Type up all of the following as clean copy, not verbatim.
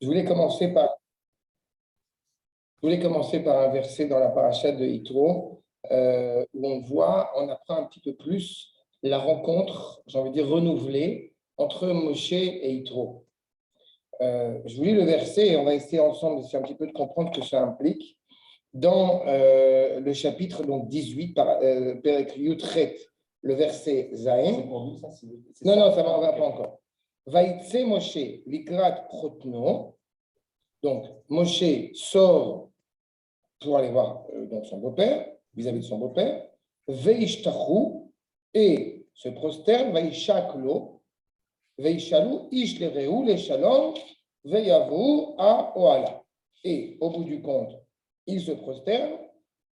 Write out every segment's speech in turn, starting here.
Je voulais commencer par, je voulais commencer par un verset dans la paracha de Yitro, où on apprend un petit peu plus la rencontre, j'ai envie de dire renouvelée, entre Moshe et Yitro. Je vous lis le verset et on va essayer ensemble d'essayer un petit peu de comprendre ce que ça implique. Dans le chapitre donc 18, Perek Yutret, le verset Zain. C'est pour nous, ça, Non, ça ne va pas encore. Vaïtse Moshe likrat protno. Donc, Moshe sort pour aller voir donc son beau-père, vis-à-vis de son beau-père. Veishtachu, et se prosterne, Vaishaklo, Veishalu, Ish lereu, le shalom, Veyavu a Oala. Et au bout du compte, il se prosterne,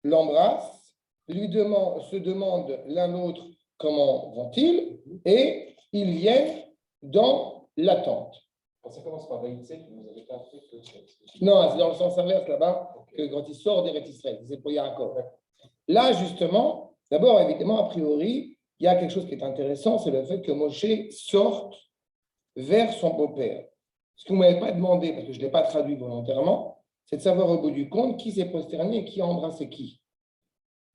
l'embrasse, se demande l'un l'autre comment vont-ils, et ils viennent dans l'attente. Quand ça commence par Vaïtse, vous n'avez pas fait que. Non, c'est dans le sens inverse là-bas, que quand il sort d'Eretz Israël, c'est pour Yaakov. Là, justement, d'abord, évidemment, a priori, il y a quelque chose qui est intéressant, c'est le fait que Moshe sorte vers son beau-père. Ce que vous ne m'avez pas demandé, parce que je ne l'ai pas traduit volontairement, c'est de savoir au bout du compte qui s'est prosterné et qui a embrassé qui.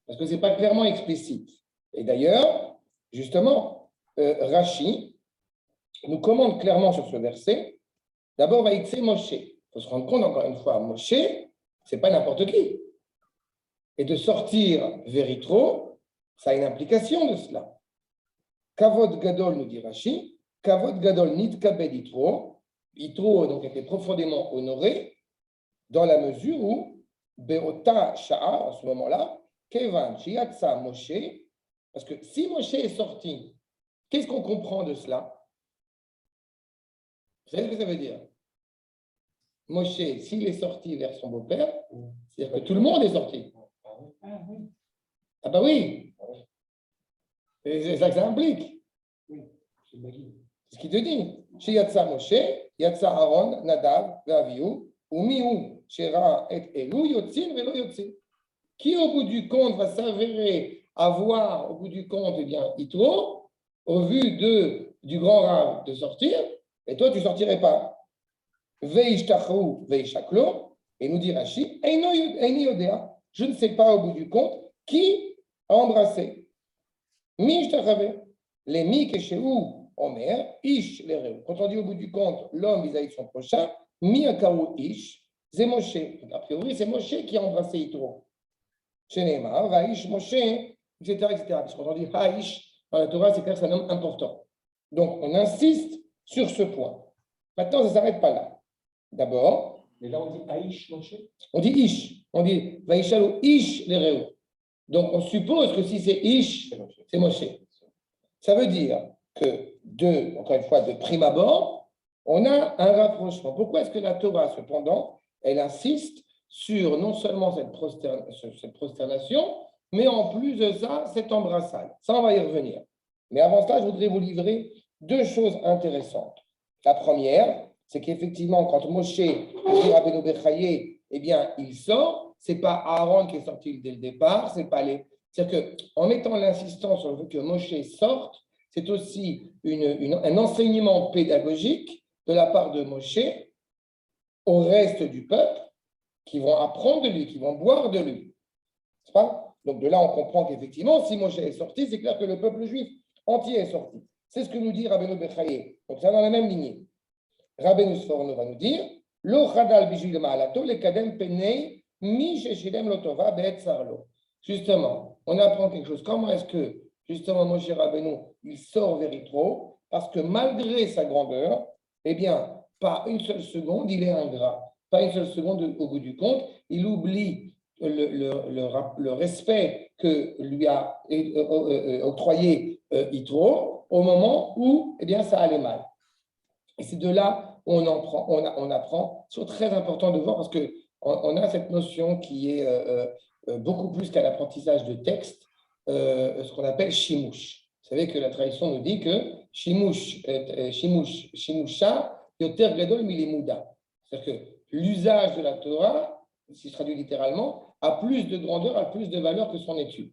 Parce que ce n'est pas clairement explicite. Et d'ailleurs, justement, Rashi nous commande clairement sur ce verset, d'abord, Vaïtse Moshe. Il faut se rendre compte, encore une fois, Moshe, ce n'est pas n'importe qui. Et de sortir vers Yitro, ça a une implication de cela. Kavod Gadol, nous dit Rashi, Kavod Gadol nitkabed Yitro. Yitro donc était profondément honoré dans la mesure où Beota Sha'a, en ce moment-là, Kevan Shiatsa Moshe, parce que si Moshe est sorti, qu'est-ce qu'on comprend de cela? Vous savez ce que ça veut dire? Moshe, s'il est sorti vers son beau-père, c'est-à-dire que tout le monde est sorti. Ah bah oui. C'est ça que ça implique. C'est ce qu'il te dit. Chez Yatsa Moshe, Yatsa Aaron, Nadav, Vaviou, ou Miou, Shera et Elou, Yotzin, Velo Yotzin. Qui au bout du compte va s'avérer avoir, au bout du compte, eh bien, Yitro, au vu du grand rave de sortir, et toi tu ne sortirais pas. Veishtachu, Veishaklo, et nous dit Rashi, Eini Yodea, je ne sais pas au bout du compte qui a embrassé. Mishtachave, les Mikeshéu, Omer, Ish, les Réu. Quand on dit au bout du compte, l'homme vis-à-vis de son prochain, Miakaou Ish, c'est Moshe. A priori, c'est Moshe qui a embrassé Yitro. Chez Neymar, Vaïsh, Moshe, etc. Parce qu'on dit Haïsh, dans la Torah, c'est clair que c'est un homme important. Donc, on insiste sur ce point. Maintenant, ça ne s'arrête pas là. D'abord. Mais là, on dit Haïsh, Moshe. On dit Ish. On dit Vaïshalou Ish, les Réu. Donc, on suppose que si c'est Ish, c'est Moshe. Ça veut dire que, encore une fois, de prime abord, on a un rapprochement. Pourquoi est-ce que la Torah, cependant, elle insiste sur non seulement cette prosternation, mais en plus de ça, cette embrassade? Ça, on va y revenir. Mais avant ça, je voudrais vous livrer deux choses intéressantes. La première, c'est qu'effectivement, quand Moshe dit Rabbeinu Bechaye, eh bien, il sort, ce n'est pas Aaron qui est sorti dès le départ, c'est pas les. C'est-à-dire qu'en mettant l'insistance sur le fait que Moshe sorte, c'est aussi un enseignement pédagogique de la part de Moshe au reste du peuple qui vont apprendre de lui, qui vont boire de lui. C'est pas? Donc de là, on comprend qu'effectivement, si Moshe est sorti, c'est clair que le peuple juif entier est sorti. C'est ce que nous dit Rabbeinu Bechaye. Donc c'est dans la même lignée. Rabbeinu Sforno va nous dire Lo chadal bijil ma'alato le kadem penei mi sheshilem lotova be'et sarlo. Justement, on apprend quelque chose. Comment est-ce que, justement, Moshe Rabbeinu, il sort vers Yitro? Parce que malgré sa grandeur, eh bien, pas une seule seconde, il est ingrat. Pas une seule seconde au bout du compte, il oublie le respect que lui a octroyé Yitro au moment où, eh bien, ça allait mal. Et c'est de là où on apprend. C'est très important de voir parce qu'on a cette notion qui est beaucoup plus qu'à l'apprentissage de texte, ce qu'on appelle shimush. Vous savez que la tradition nous dit que shimusha yoter gadol milimuda. C'est-à-dire que l'usage de la Torah, si je traduis littéralement, a plus de grandeur, a plus de valeur que son étude.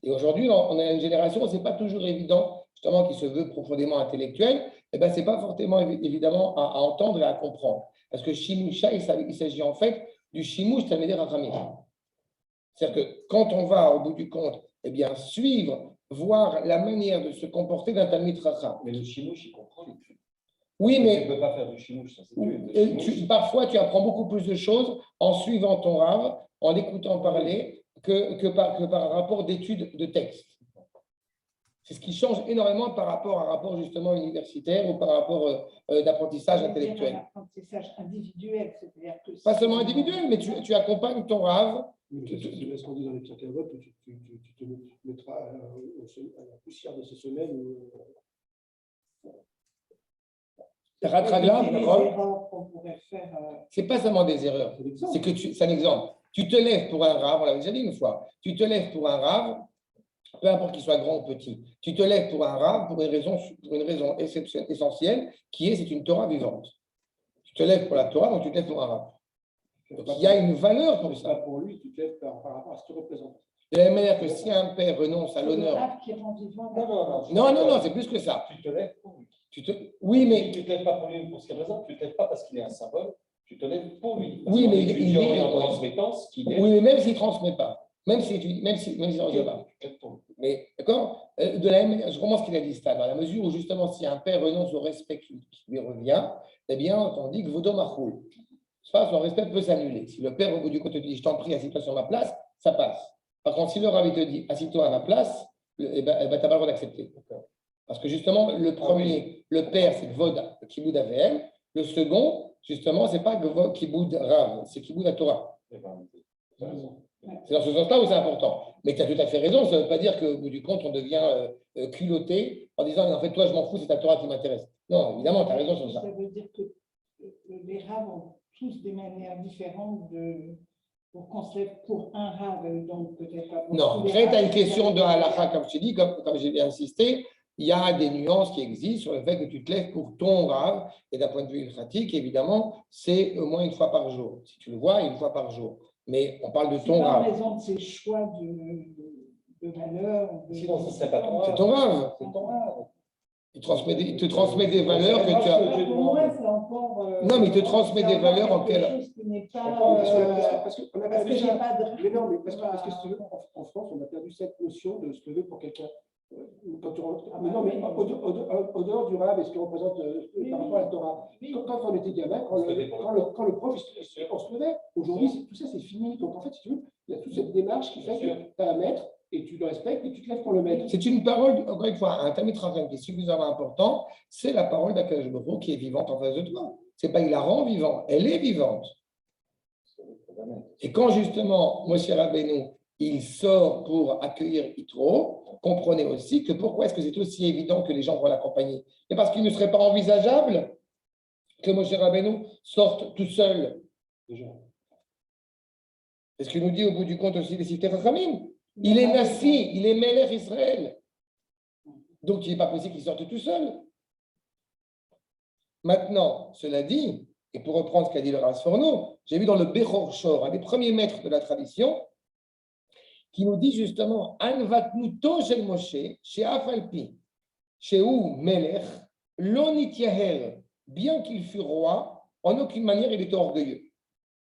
Et aujourd'hui, on a une génération où ce n'est pas toujours évident, justement, qui se veut profondément intellectuelle, eh ben, ce n'est pas forcément évidemment à entendre et à comprendre. Parce que Shimusha, il s'agit en fait du Shimush Talmidei Chachamim. C'est-à-dire que quand on va, au bout du compte, eh bien, suivre, voir la manière de se comporter d'un Talmid Chacham. Mais le chimouche, il comprend. Oui, Tu mais ne peux pas faire du chimouche, ça c'est sûr. parfois, tu apprends beaucoup plus de choses en suivant ton Rav, en l'écoutant parler, que par un rapport d'études de texte. C'est ce qui change énormément par rapport à un rapport justement universitaire ou par rapport d'apprentissage intellectuel. Un apprentissage individuel, c'est-à-dire que pas seulement individuel, mais tu accompagnes ton Rav. C'est ce qu'on dit dans les Pirkei-Avot, tu te mettras à la poussière de ces semelles. Ratragla, d'accord. Qu'on pourrait faire. C'est pas seulement des erreurs. C'est que c'est un exemple. Tu te lèves pour un Rav, on l'avait déjà dit une fois. Tu te lèves pour un Rav, peu importe qu'il soit grand ou petit. Tu te lèves pour un Rav pour une raison essentielle, qui est c'est une Torah vivante. Tu te lèves pour la Torah, donc tu te lèves pour un Rav. Donc il y a une valeur pour ça. Pour lui, tu te lèves par rapport à ce qu'il représente. De la même manière que si un père renonce à l'honneur. Non, c'est plus que ça. Tu te lèves pour lui. Oui, mais. Tu ne te lèves pas pour lui pour ce qu'il représente, tu ne te lèves pas parce qu'il est un symbole, tu te lèves pour lui. Oui, mais il est en transmettant ce qu'il est. Oui, mais même s'il ne transmet pas, même s'il ne transmet pas. Mais d'accord. De la même manière, je comprends ce qu'il a dit, Stan, dans la mesure où justement, si un père renonce au respect qui lui revient, eh bien, on dit que Vodo Machoul. Son respect peut s'annuler. Si le père, au bout du compte, te dit je t'en prie, assis-toi sur ma place, ça passe. Par contre, si le rabbi te dit assis-toi à ma place, eh ben, tu n'as pas le droit d'accepter. Parce que justement, le premier, le père, c'est Vod Kiboud AVM. Le second, justement, ce n'est pas Vod Kiboud Rav, c'est Kiboud à Torah. C'est dans ce sens-là où c'est important. Mais tu as tout à fait raison, ça ne veut pas dire qu'au bout du compte, on devient culotté en disant en fait, toi, je m'en fous, c'est ta Torah qui m'intéresse. Non, évidemment, tu as raison sur ça. Ça veut dire que les Rav ont tous des manières différentes pour qu'on se lève pour un Rav, donc peut-être pas pour non, après, tu as une question de halakha, comme je t'ai dit, comme j'ai bien insisté, il y a des nuances qui existent sur le fait que tu te lèves pour ton Rav, et d'un point de vue pratique, évidemment, c'est au moins une fois par jour. Si tu le vois, une fois par jour. Mais on parle de ton Rav. C'est pas en raison de ses choix de valeur. Sinon, ce serait pas ton Rav. C'est ton Rav. C'est ton Rav. Il te transmet des valeurs que tu as. Non, mais il te transmet des valeurs en quelle. Parce qu'on a perdu ça. Mais non, mais parce que si tu veux, en France, on a perdu cette notion de se lever pour quelqu'un. Quand tu rentres. Mais non, mais au dehors du Rav et ce qu'il représente par rapport à la Torah. Quand on était gamin, quand le prof, on se levait. Aujourd'hui, tout ça, c'est fini. Donc en fait, si tu veux, il y a toute cette démarche qui fait que tu as un maître. Et tu le respectes et tu te lèves pour le mettre. C'est une parole, encore une fois, un Talmid Chacham qui est suffisamment important, c'est la parole d'Akadosh Baruch Hu qui est vivante en face de toi. C'est pas il la rend vivante, elle est vivante. Et quand justement Moshe Rabbeinu, il sort pour accueillir Yitro, comprenez aussi que pourquoi est-ce que c'est aussi évident que les gens vont l'accompagner? C'est parce qu'il ne serait pas envisageable que Moshe Rabbeinu sorte tout seul. C'est ce qu'il nous dit au bout du compte aussi les Siftei Chachamim. Il est Nassi, il est Melech Israël. Donc, il n'est pas possible qu'il sorte tout seul. Maintenant, cela dit, et pour reprendre ce qu'a dit le Rav Sforno, j'ai vu dans le Bechor Shor, un des premiers maîtres de la tradition, qui nous dit justement Anvatnuto shel Moshe, chez Afalpi, chez ou Melech, l'onityaher, bien qu'il fût roi, en aucune manière il était orgueilleux.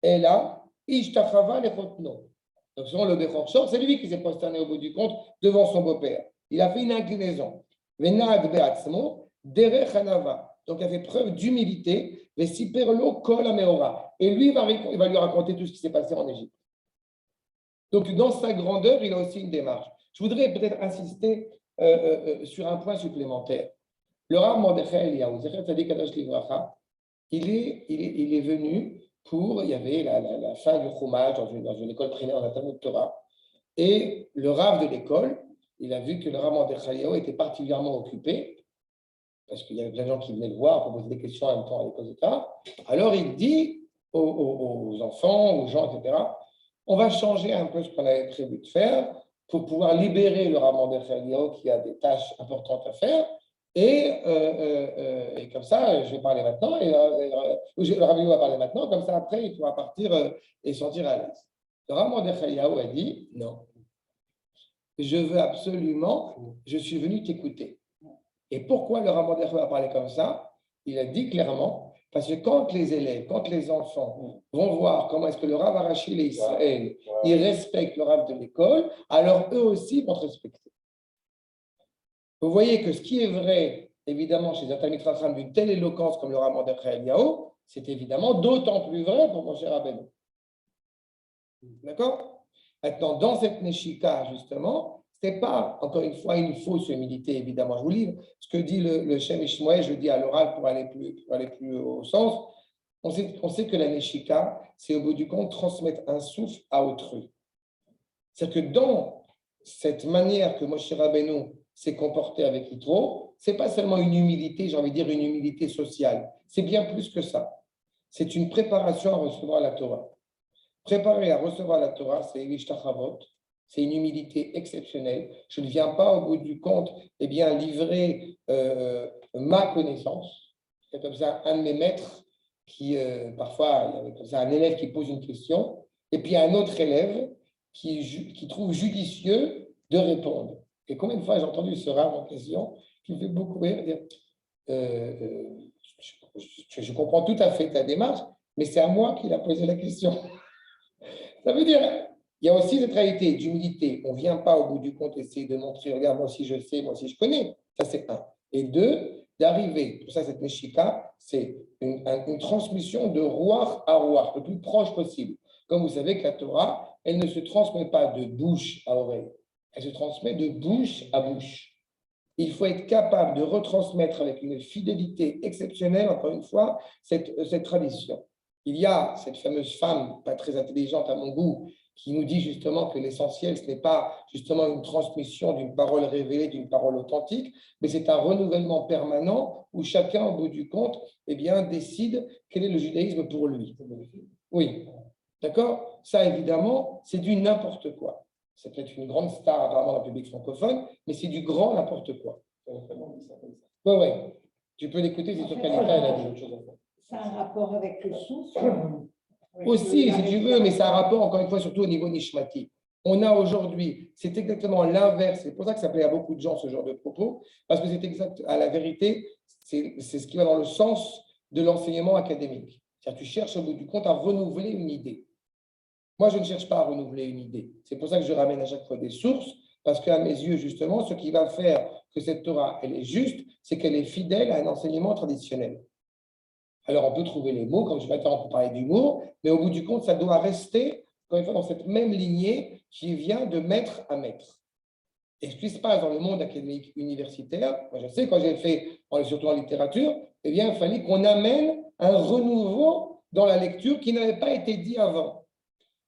Et là, Ishtachava lechotno. Donc, selon le Bechor Shor, c'est lui qui s'est prosterné au bout du compte devant son beau-père. Il a fait une inclinaison. Venad be'atzmo, derech hanava. Donc, il a fait preuve d'humilité. Vesiperlo kol hameora. Et lui, il va lui raconter tout ce qui s'est passé en Égypte. Donc, dans sa grandeur, il a aussi une démarche. Je voudrais peut-être insister sur un point supplémentaire. Le Rav Mordechai Eliyahu, Zecher Tzadik Kadosh Livracha, il est venu il y avait la fin du Chumash dans une école primaire en Talmud Torah. Et le Rav de l'école, il a vu que le Rav Mordechai Eliyahu était particulièrement occupé, parce qu'il y avait plein de gens qui venaient le voir pour poser des questions en même temps à l'école, etc. Alors il dit aux enfants, aux gens, etc., on va changer un peu ce qu'on avait prévu de faire pour pouvoir libérer le Rav Mordechai Eliyahu qui a des tâches importantes à faire. Et comme ça, je vais parler maintenant, et le Rabbi va parler maintenant, comme ça après, il pourra partir et sortir à l'aise. Le Rav Mordechai Eliyahu a dit non, je veux absolument, je suis venu t'écouter. Et pourquoi le Rav Mordechai a parlé comme ça? Il a dit clairement, parce que quand les élèves, quand les enfants vont voir comment est-ce que le Rav Arashi et Israël, ils respectent le Rav de l'école, alors eux aussi vont te respecter. Vous voyez que ce qui est vrai, évidemment, chez un Talmid Chacham d'une telle éloquence comme le Rav Mordechai Eliyahu, c'est évidemment d'autant plus vrai pour mon cher Rabbeinu. D'accord? Maintenant, dans cette Neshika, justement, ce n'est pas, encore une fois, une fausse humilité, évidemment. Je vous livre ce que dit le Shem Ishmael, je le dis à l'oral pour aller plus au sens. On sait que la Neshika, c'est au bout du compte transmettre un souffle à autrui. C'est-à-dire que dans cette manière que Moshe Rabbeinu s'est comporté avec Yitro, ce n'est pas seulement une humilité, j'ai envie de dire une humilité sociale. C'est bien plus que ça. C'est une préparation à recevoir la Torah. Préparer à recevoir la Torah, c'est Elish Tachavot, c'est une humilité exceptionnelle. Je ne viens pas au bout du compte livrer ma connaissance. C'est comme ça un de mes maîtres qui, parfois, il y avait comme ça un élève qui pose une question, et puis un autre élève qui trouve judicieux de répondre. Et combien de fois j'ai entendu ce rare en question qui me fait beaucoup rire, dire je comprends tout à fait ta démarche, mais c'est à moi qu'il a posé la question. Ça veut dire, il y a aussi cette réalité d'humilité. On ne vient pas au bout du compte essayer de montrer, regarde, moi aussi je sais, moi aussi je connais. Ça, c'est un. Et deux, d'arriver, pour ça, cette Neshika, c'est une transmission de roi à roi, le plus proche possible. Comme vous savez que la Torah, elle ne se transmet pas de bouche à oreille, elle se transmet de bouche à bouche. Il faut être capable de retransmettre avec une fidélité exceptionnelle, encore une fois, cette tradition. Il y a cette fameuse femme, pas très intelligente à mon goût, qui nous dit justement que l'essentiel, ce n'est pas justement une transmission d'une parole révélée, d'une parole authentique, mais c'est un renouvellement permanent où chacun, au bout du compte, décide quel est le judaïsme pour lui. Oui, d'accord? Ça, évidemment, c'est du n'importe quoi. C'est peut-être une grande star apparemment dans le public francophone, mais c'est du grand n'importe quoi. Oui. Tu peux l'écouter, c'est sur Kalita, elle a dit autre chose. Ça a un rapport avec le souffle. Aussi, si tu veux, mais ça a un rapport, encore une fois, surtout au niveau nishmati. On a aujourd'hui, c'est exactement l'inverse. C'est pour ça que ça plaît à beaucoup de gens, ce genre de propos, parce que c'est exact, à la vérité, c'est ce qui va dans le sens de l'enseignement académique. C'est-à-dire, tu cherches au bout du compte à renouveler une idée. Moi, je ne cherche pas à renouveler une idée. C'est pour ça que je ramène à chaque fois des sources, parce qu'à mes yeux, justement, ce qui va faire que cette Torah, elle est juste, c'est qu'elle est fidèle à un enseignement traditionnel. Alors, on peut trouver les mots, comme je vais on peut parler d'humour, mais au bout du compte, ça doit rester, encore une fois, dans cette même lignée qui vient de maître à maître. Et ce qui se passe dans le monde académique universitaire, moi je sais, quand j'ai fait, surtout en littérature, il fallait qu'on amène un renouveau dans la lecture qui n'avait pas été dit avant.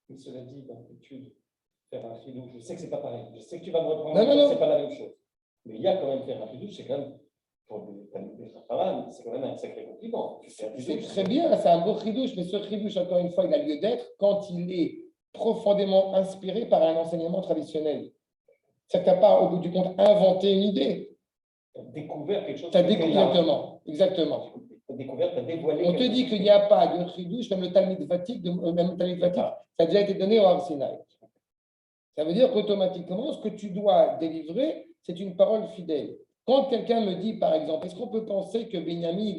Mais cela dit, dans l'étude, faire un chidouche, je sais que ce n'est pas pareil. Je sais que tu vas me reprendre, non. Ce n'est pas la même chose. Mais il y a quand même faire un chidouche, c'est quand même, pour c'est quand même un sacré compliment. C'est très bien, c'est un beau chidouche, mais ce chidouche, encore une fois, il a lieu d'être quand il est profondément inspiré par un enseignement traditionnel. C'est que tu n'as pas, au bout du compte, inventé une idée. Tu as découvert quelque chose. Exactement. Tu as découvert, tu as dévoilé. On te dit qu'il n'y a pas de chidouche, même le Talmid Vatik, ça a déjà été donné au Har Sinaï. Ça veut dire qu'automatiquement, ce que tu dois délivrer, c'est une parole fidèle. Quand quelqu'un me dit, par exemple, est-ce qu'on peut penser que Benjamin,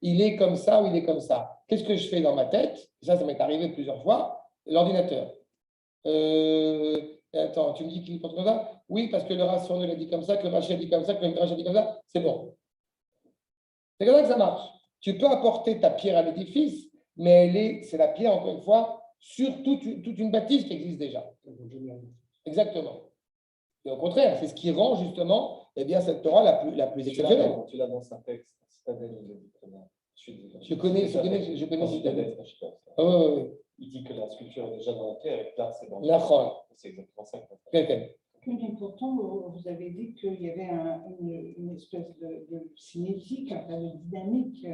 il est comme ça ou il est comme ça? Qu'est-ce que je fais dans ma tête? Ça m'est arrivé plusieurs fois. L'ordinateur. Attends, tu me dis qu'il pense comme ça? Oui, parce que le Rav Sournoul a dit comme ça, que le Rashi a dit comme ça, que le Midrash a dit comme ça. C'est bon. C'est comme ça que ça marche. Tu peux apporter ta pierre à l'édifice, mais c'est la pierre, encore une fois, sur toute une bâtisse qui existe déjà. Exactement. Et au contraire, c'est ce qui rend justement cette Torah la plus exceptionnelle. Tu l'as dans un texte, Citadel, il le dit très bien. Je connais Citadel. Oui. Il dit que la sculpture est déjà dans la pierre et que l'art, c'est dans la C'est exactement ça. Mais pourtant, vous avez dit qu'il y avait une espèce de cinétique, de dynamique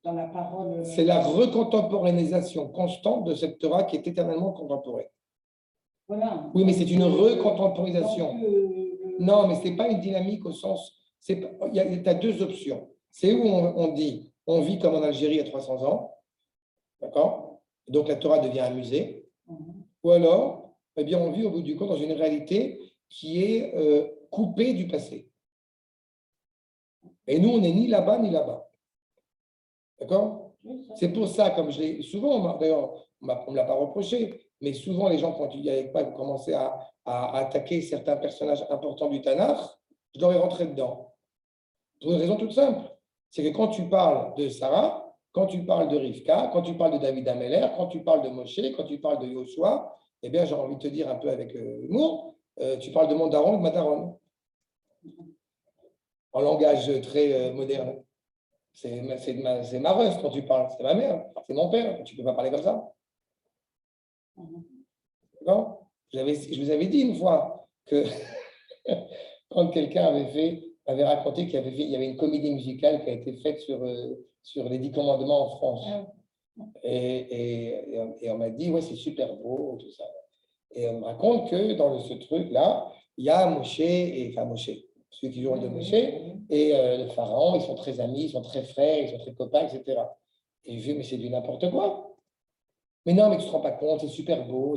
dans la parole. C'est la recontemporanéisation constante de cette Torah qui est éternellement contemporaine. Voilà. Oui, mais c'est une recontemporisation. Non, mais ce n'est pas une dynamique au sens. Tu as deux options. C'est où on dit on vit comme en Algérie il y a 300 ans, d'accord? Donc la Torah devient un musée. Ou alors, on vit au bout du compte dans une réalité qui est coupée du passé. Et nous, on n'est ni là-bas ni là-bas. D'accord? Oui, ça. C'est pour ça, comme je l'ai souvent, d'ailleurs, on ne me l'a pas reproché, mais souvent les gens, quand tu dis avec moi, vous commencez à attaquer certains personnages importants du Tanakh, je leur ai rentré dedans. Pour une raison toute simple. C'est que quand tu parles de Sarah, quand tu parles de Rivka, quand tu parles de David Ameller, quand tu parles de Moshe, quand tu parles de Yoshua, eh bien, j'ai envie de te dire un peu avec humour, tu parles de mon daron, de ma daronne. En langage très moderne. C'est ma rust quand tu parles, c'est ma mère, c'est mon père, tu ne peux pas parler comme ça. Non? Je vous avais dit une fois que quand quelqu'un avait raconté il y avait une comédie musicale qui a été faite sur les 10 commandements en France. Et on m'a dit, ouais, c'est super beau, tout ça. Et on me raconte que dans ce truc-là, il y a Moshe, enfin Moshe, celui qui joue le rôle de Moshe, et le pharaon, ils sont très amis, ils sont très frères, ils sont très copains, etc. Et je dis, mais c'est du n'importe quoi. Mais non, mais tu ne te rends pas compte, c'est super beau.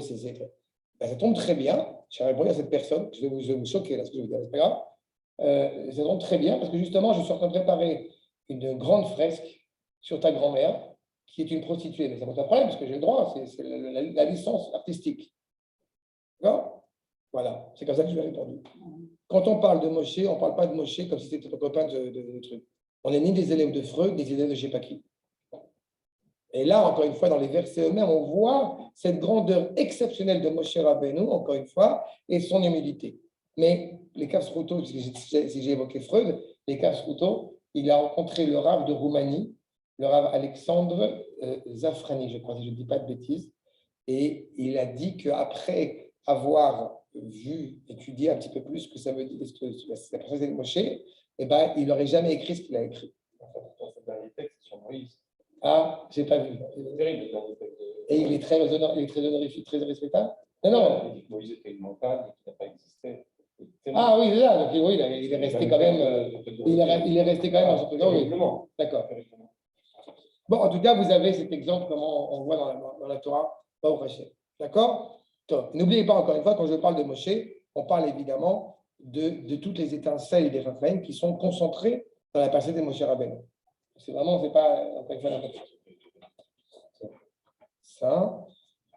Ben, ça tombe très bien. J'ai répondu à cette personne, je vais vous choquer là, ce que je vais vous dire, c'est pas grave. Ça tombe très bien parce que justement, je suis en train de préparer une grande fresque sur ta grand-mère, qui est une prostituée. Mais ça pose pas de problème parce que j'ai le droit, c'est la licence artistique. D'accord? Voilà, c'est comme ça que je lui ai répondu. Quand on parle de Moshe, on ne parle pas de Moshe comme si c'était ton copain de truc. On n'est ni des élèves de Freud, ni des élèves de je ne sais pas qui. Et là, encore une fois, dans les versets eux-mêmes, on voit cette grandeur exceptionnelle de Moshe Rabbeinu, encore une fois, et son humilité. Mais les Kafsruto, si j'ai évoqué Freud, les Kafsruto, il a rencontré le Rav de Roumanie, le Rav Alexandre Zafrani, je crois, si je ne dis pas de bêtises, et il a dit qu'après avoir vu, étudié un petit peu plus ce que ça veut dire, ce que la personnalité de Moshe, eh ben, il n'aurait jamais écrit ce qu'il a écrit. Dans ce dernier texte sur Moïse. Ah, j'ai pas vu. C'est terrible, le dernier texte. Et il est très honorifique, très respectable. Non, non. Il dit que Moïse était une montagne et qu'il n'a pas existé. Ah oui, c'est ça. Donc, oui, il est resté quand même. Il est resté quand même en ce truc. Oui. D'accord. Bon, en tout cas, vous avez cet exemple, comment on voit dans la Torah, pas au Raché. D'accord? N'oubliez pas, encore une fois, quand je parle de Moshe, on parle évidemment de toutes les étincelles des Raphaël qui sont concentrées dans la personne de Moshe Rabbeinu. C'est vraiment, c'est pas encore une fois n'importe quoi. Ça.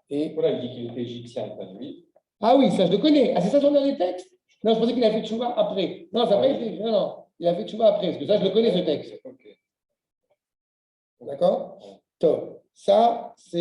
Et voilà, il dit qu'il était égyptien, pas lui. Ah oui, ça je le connais. Ah, c'est ça son dernier texte? Non, je pensais qu'il a fait tchouva après. Non, ça n'a pas été. Non, non, il a fait tchouva après, parce que ça, je le connais, ce texte. Okay. D'accord? Ça, c'est